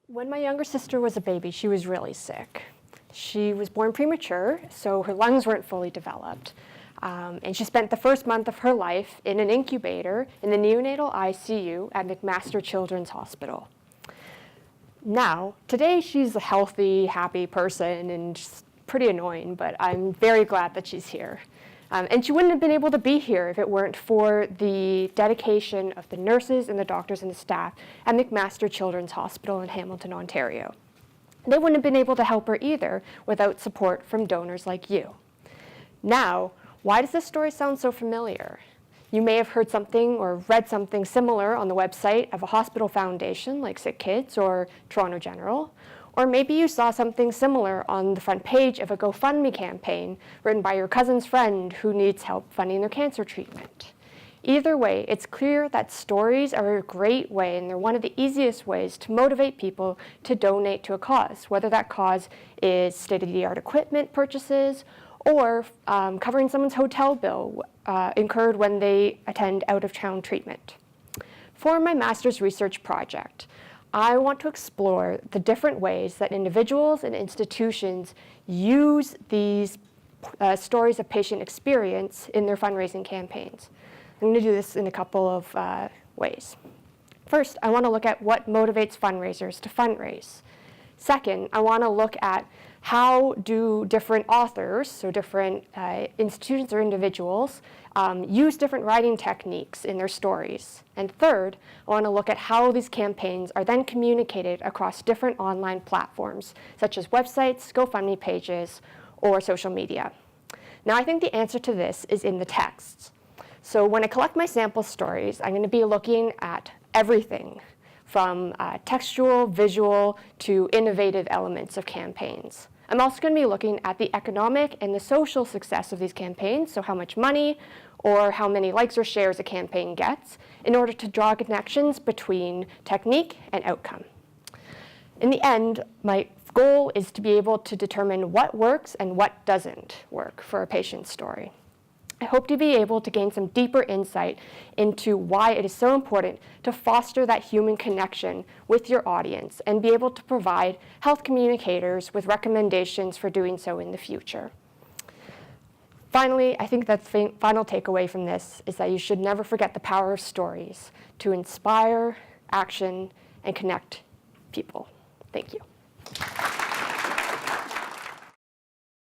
When my younger sister was a baby, she was really sick. She was born premature, so her lungs weren't fully developed. And she spent the first month of her life in an incubator in the neonatal ICU at McMaster Children's Hospital. Now, today she's a healthy, happy person and just pretty annoying, but I'm very glad that she's here. And she wouldn't have been able to be here if it weren't for the dedication of the nurses and the doctors and the staff at McMaster Children's Hospital in Hamilton, Ontario. They wouldn't have been able to help her either without support from donors like you. Now, why does this story sound so familiar? You may have heard something or read something similar on the website of a hospital foundation like Sick Kids or Toronto General, or maybe you saw something similar on the front page of a GoFundMe campaign written by your cousin's friend who needs help funding their cancer treatment. Either way, it's clear that stories are a great way, and they're one of the easiest ways to motivate people to donate to a cause, whether that cause is state-of-the-art equipment purchases or covering someone's hotel bill incurred when they attend out-of-town treatment. For my master's research project, I want to explore the different ways that individuals and institutions use these stories of patient experience in their fundraising campaigns. I'm going to do this in a couple of ways. First, I want to look at what motivates fundraisers to fundraise. Second, I want to look at how do different authors, so different institutions or individuals, use different writing techniques in their stories. And third, I want to look at how these campaigns are then communicated across different online platforms, such as websites, GoFundMe pages, or social media. Now, I think the answer to this is in the texts. So when I collect my sample stories, I'm going to be looking at everything from textual, visual, to innovative elements of campaigns. I'm also going to be looking at the economic and the social success of these campaigns, so how much money or how many likes or shares a campaign gets, in order to draw connections between technique and outcome. In the end, my goal is to be able to determine what works and what doesn't work for a patient's story. I hope to be able to gain some deeper insight into why it is so important to foster that human connection with your audience and be able to provide health communicators with recommendations for doing so in the future. Finally, I think that the final takeaway from this is that you should never forget the power of stories to inspire, action, and connect people. Thank you.